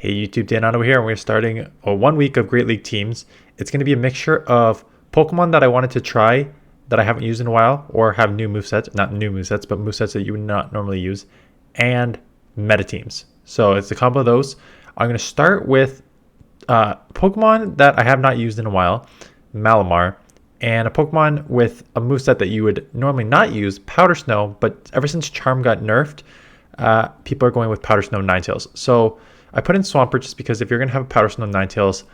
Hey YouTube, Dan Ottawa here, and we're starting a 1 week of Great League teams. It's going to be a mixture of Pokemon that I wanted to try that I haven't used in a while, or have new movesets, not new movesets, but movesets that you would not normally use, and meta teams. So it's a combo of those. I'm going to start with Pokemon that I have not used in a while, Malamar, and a Pokemon with a moveset that you would normally not use, Powder Snow, but ever since Charm got nerfed, people are going with Powder Snow Ninetales. So I put in Swampert just because if you're going to have a Powder Snow Ninetales,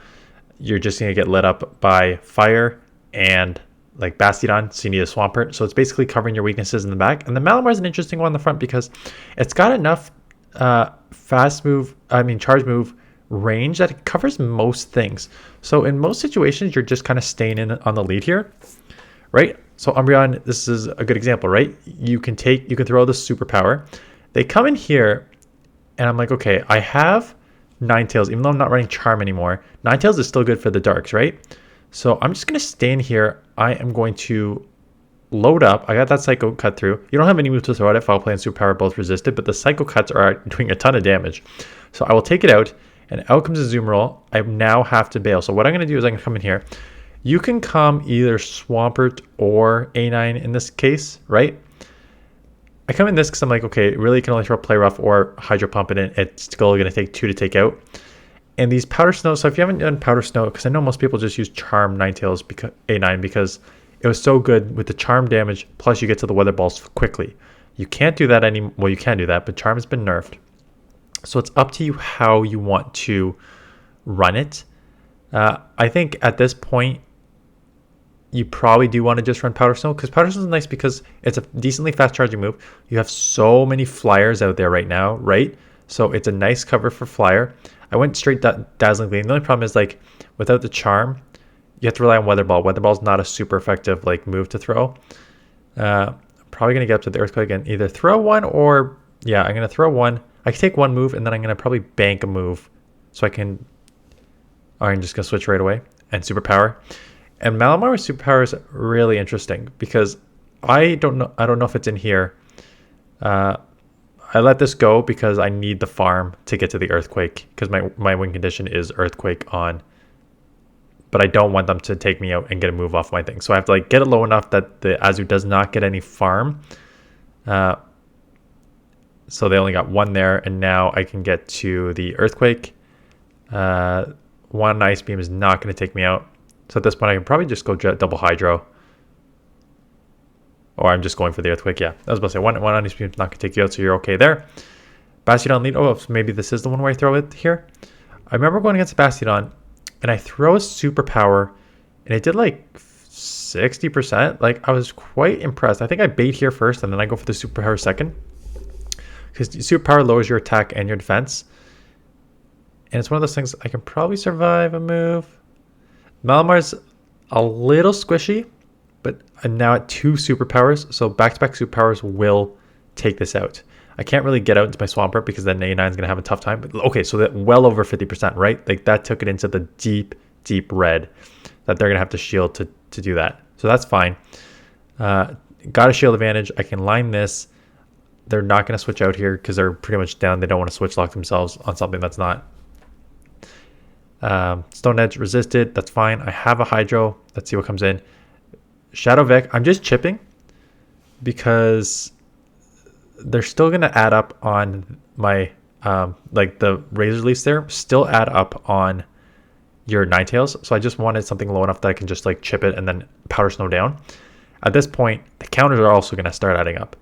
you're just going to get lit up by fire and like Bastiodon, so you need a Swampert. So it's basically covering your weaknesses in the back. And the Malamar is an interesting one in the front because it's got enough charge move range that it covers most things. So in most situations, you're just kind of staying in on the lead here, right? So Umbreon, this is a good example, right? You can throw the superpower. They come in here, and I'm like, okay, I have Ninetales, even though I'm not running Charm anymore. Ninetales is still good for the darks, right? So I'm just going to stay in here. I am going to load up. I got that Psycho Cut through. You don't have any move to throw at it. Foul Play and Superpower both resisted, but the Psycho Cuts are doing a ton of damage. So I will take it out, and out comes a Azumarill. I now have to bail. So what I'm going to do is I'm going to come in here. You can come either Swampert or A9 in this case, right? I come in this because I'm like, okay, it really can only throw Play Rough or Hydro Pump it in. It's still going to take 2 to take out. And these Powder Snow, so if you haven't done Powder Snow, because I know most people just use Charm Ninetales because A9 because it was so good with the Charm damage, plus you get to the Weather Balls quickly. You can't do that anymore. Well, you can do that, but Charm has been nerfed. So it's up to you how you want to run it. I think at this point, you probably do want to just run Powder Snow because Powder Snow is nice because it's a decently fast charging move. You have so many flyers out there right now, right? So it's a nice cover for flyer. I went straight Dazzling Gleam. The only problem is like without the charm, you have to rely on Weather Ball. Weather Ball is not a super effective like move to throw. I'm probably going to get up to the Earthquake and either throw one or yeah, I'm going to throw one. I can take one move and then I'm going to probably bank a move so I can. Or I'm just going to switch right away and Superpower. And Malamar's Superpower is really interesting because I don't know if it's in here. I let this go because I need the farm to get to the Earthquake because my win condition is Earthquake on. But I don't want them to take me out and get a move off my thing. So I have to like get it low enough that the Azu does not get any farm. So they only got one there, and now I can get to the Earthquake. One Ice Beam is not going to take me out. So at this point, I can probably just go double Hydro. Or I'm just going for the Earthquake. Yeah, I was about to say, one Ice Beam is not going to take you out, so you're okay there. Bastiodon lead. Oh, so maybe this is the one where I throw it here. I remember going against Bastiodon, and I throw a Superpower, and it did like 60%. Like, I was quite impressed. I think I bait here first, and then I go for the Superpower second. Because Superpower lowers your attack and your defense. And it's one of those things, I can probably survive a move. Malamar's a little squishy, but I'm now at 2 superpowers, so back-to-back superpowers will take this out. I can't really get out into my Swampert because then A9 is going to have a tough time. But okay, so that well over 50%, right? Like that took it into the deep, deep red that they're going to have to shield to do that. So that's fine. Got a shield advantage. I can line this. They're not going to switch out here because they're pretty much down. They don't want to switch lock themselves on something that's not. Stone Edge resisted. That's fine. I have a Hydro. Let's see what comes in. Shadow Vic. I'm just chipping because they're still going to add up on my like the Razor Leafs there still add up on your Ninetales. So I just wanted something low enough that I can just like chip it and then Powder Snow down. At this point, the counters are also going to start adding up.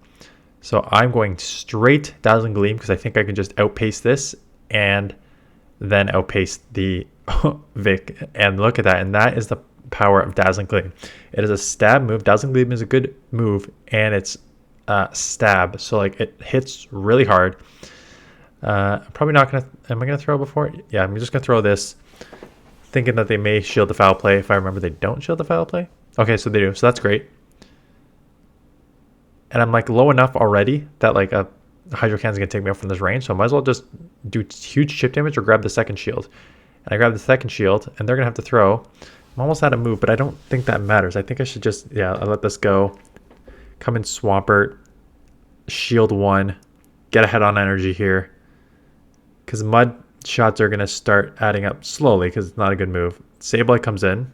So I'm going straight Dazzling Gleam because I think I can just outpace this and then outpace the Vic. And look at that. And that is the power of Dazzling Gleam. It is a stab move. Dazzling Gleam is a good move and it's stab. So like it hits really hard. I'm probably not going to... Am I going to throw before? Yeah, I'm just going to throw this. Thinking that they may shield the foul play. If I remember, they don't shield the foul play. Okay, so they do. So that's great. And I'm like low enough already that like a Hydro Cannon is going to take me out from this range. So I might as well just do huge chip damage or grab the second shield. And I grab the second shield and they're going to have to throw. I'm almost out of move, but I don't think that matters. I think I should just, yeah, I'll let this go. Come in Swampert. Shield 1. Get ahead on energy here. Because Mud shots are going to start adding up slowly because it's not a good move. Sableye comes in.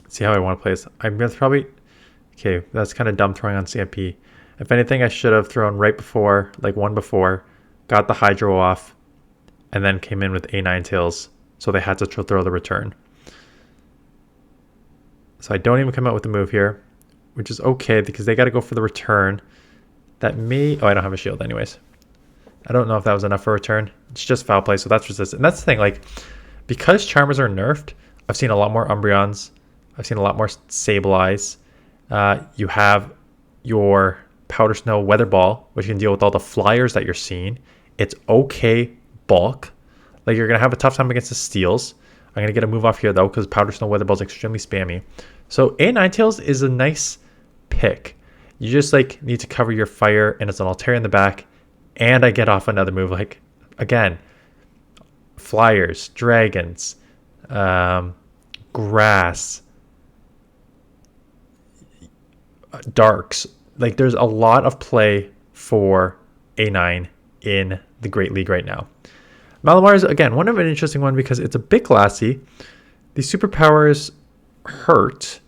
See how I want to play this. I'm going to probably... Okay, that's kind of dumb throwing on CMP. If anything, I should have thrown right before, like one before, got the Hydro off, and then came in with a Ninetales, so they had to throw the return. So I don't even come out with the move here, which is okay because they got to go for the return. That may... Oh, I don't have a shield anyways. I don't know if that was enough for a return. It's just foul play, so that's resistant. And that's the thing, like, because Charmers are nerfed, I've seen a lot more Umbreons. I've seen a lot more Sableyes. You have your Powder Snow Weather Ball, which can deal with all the flyers that you're seeing. It's okay bulk. Like, you're going to have a tough time against the Steels. I'm going to get a move off here, though, because Powder Snow Weather Ball is extremely spammy. So, a Ninetales is a nice pick. You just, like, need to cover your fire, and it's an Altaria in the back. And I get off another move, like, again, flyers, dragons, grass, darks. Like, there's a lot of play for A9 in the Great League right now. Malamar is, again, one of an interesting one because it's a bit glassy. These superpowers hurt,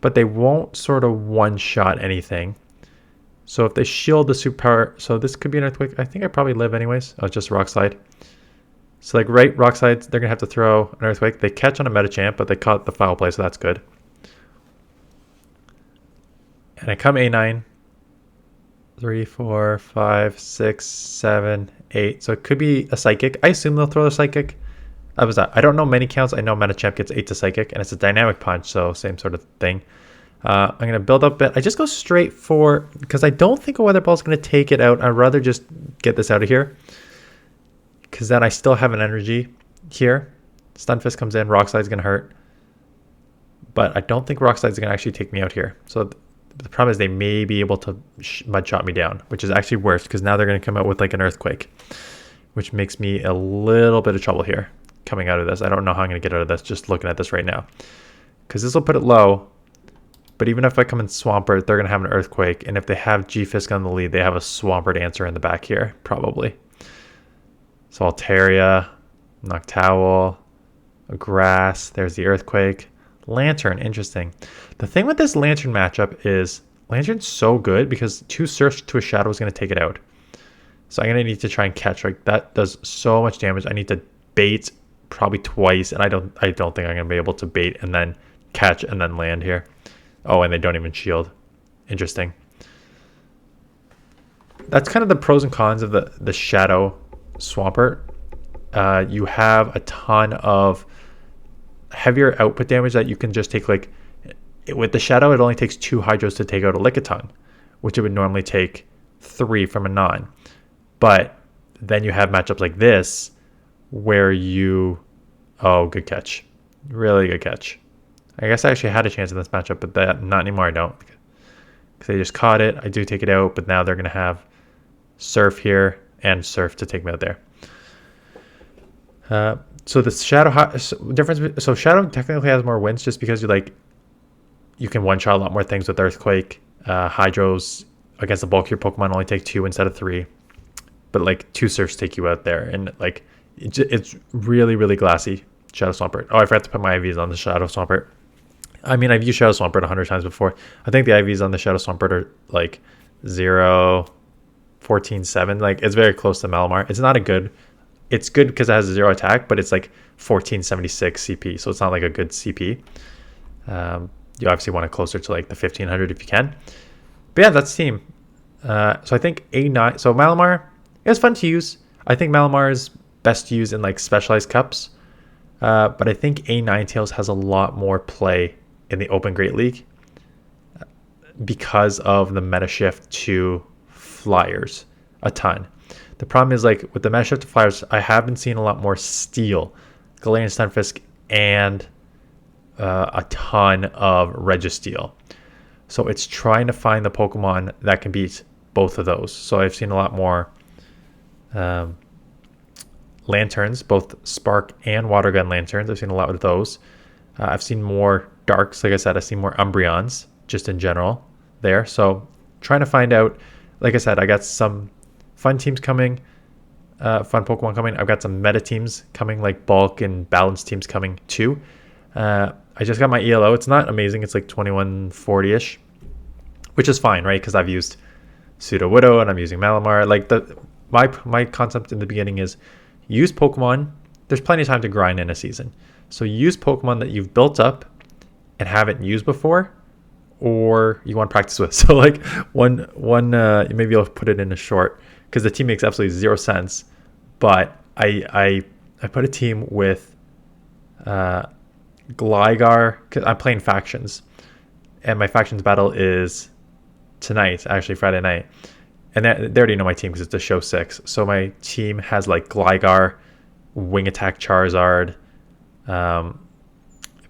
but they won't sort of one-shot anything. So if they shield the superpower, so this could be an Earthquake. I think I probably live anyways. Oh, it's just Rock Slide. So like right Rock Slides, they're going to have to throw an Earthquake. They catch on a Metachamp, but they caught the foul play, so that's good. And I come A9. 3, 4, 5, 6, 7, 8. So it could be a Psychic. I assume they'll throw the Psychic. I don't know many counts. I know Metachamp gets 8 to Psychic, and it's a Dynamic Punch, so same sort of thing. I'm going to build up a bit. I just go straight for... Because I don't think a Weather Ball is going to take it out. I'd rather just get this out of here. Because then I still have an energy here. Stun Fist comes in. Rock Slide is going to hurt. But I don't think Rock Slide is going to actually take me out here. So the problem is they may be able to Mud Shot me down. Which is actually worse. Because now they're going to come out with like an Earthquake. Which makes me a little bit of trouble here. Coming out of this. I don't know how I'm going to get out of this. Just looking at this right now. Because this will put it low. But even if I come in Swampert, they're going to have an Earthquake. And if they have G-Fisk on the lead, they have a Swampert answer in the back here, probably. So Altaria, Noctowl, a Grass. There's the Earthquake. Lantern, interesting. The thing with this Lantern matchup is Lantern's so good because 2 Surfs to a Shadow is going to take it out. So I'm going to need to try and catch. Like, that does so much damage. I need to bait probably twice. And I don't think I'm going to be able to bait and then catch and then land here. Oh, and they don't even shield. Interesting. That's kind of the pros and cons of the Shadow Swampert. You have a ton of heavier output damage that you can just take. Like with the Shadow, it only takes 2 Hydros to take out a Lickitung, which it would normally take 3 from a non. But then you have matchups like this where you... Oh, good catch. Really good catch. I guess I actually had a chance in this matchup, but not anymore. I don't. Because they just caught it. I do take it out, but now they're going to have Surf here and Surf to take me out there. So the Shadow difference. So Shadow technically has more wins just because you can one-shot a lot more things with Earthquake. Hydros against the bulkier Pokemon only take 2 instead of 3. But like 2 Surfs take you out there. And like it's really, really glassy. Shadow Swampert. Oh, I forgot to put my IVs on the Shadow Swampert. I mean, I've used Shadow Swampert 100 times before. I think the IVs on the Shadow Swampert are like 0, 14, 7. Like, it's very close to Malamar. It's not a good... It's good because it has a 0 attack, but it's like 1476 CP. So it's not like a good CP. You obviously want it closer to like the 1500 if you can. But yeah, that's the team. So I think A9... So Malamar, it's fun to use. I think Malamar is best to use in like specialized cups. But I think A Ninetales has a lot more play in the Open Great League because of the meta shift to Flyers a ton. The problem is like with the meta shift to Flyers, I have been seeing a lot more Steel, Galarian Stunfisk, and a ton of Registeel. So it's trying to find the Pokemon that can beat both of those. So I've seen a lot more Lanturns, both Spark and Water Gun Lanturns. I've seen a lot of those. I've seen more Darks. Like I said, I've seen more Umbreons just in general there. So trying to find out, like I said, I got some fun teams coming. fun Pokemon coming. I've got some meta teams coming, like bulk and balance teams coming too. I just got my ELO. It's not amazing. It's like 2140-ish, which is fine, right? Because I've used Pseudo Widow and I'm using Malamar. Like my concept in the beginning is use Pokemon. There's plenty of time to grind in a season. So use Pokemon that you've built up and haven't used before, or you want to practice with. So like one maybe I'll put it in a short because the team makes absolutely zero sense. But I put a team with Gligar, because I'm playing factions, and my factions battle is tonight, actually Friday night, and they already know my team because it's a show 6. So my team has like Gligar, Wing Attack Charizard,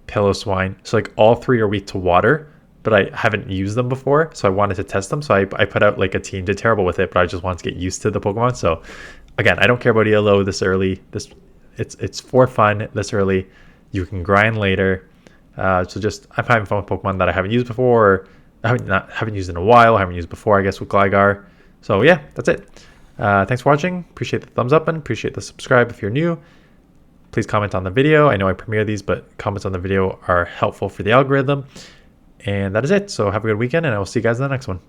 Pillow-Swine. So like all 3 are weak to water, but I haven't used them before, so I wanted to test them. So I put out like a team. Did terrible with it, but I just wanted to get used to the Pokemon. So again, I don't care about ELO this early. It's for fun this early. You can grind later. So just I'm having fun with Pokemon that I haven't used before, or haven't used in a while. I haven't used before, I guess, with Gligar. So yeah, that's it. Thanks for watching. Appreciate the thumbs up and appreciate the subscribe if you're new. Please comment on the video. I know I premiere these, but comments on the video are helpful for the algorithm. And that is it. So have a good weekend, and I will see you guys in the next one.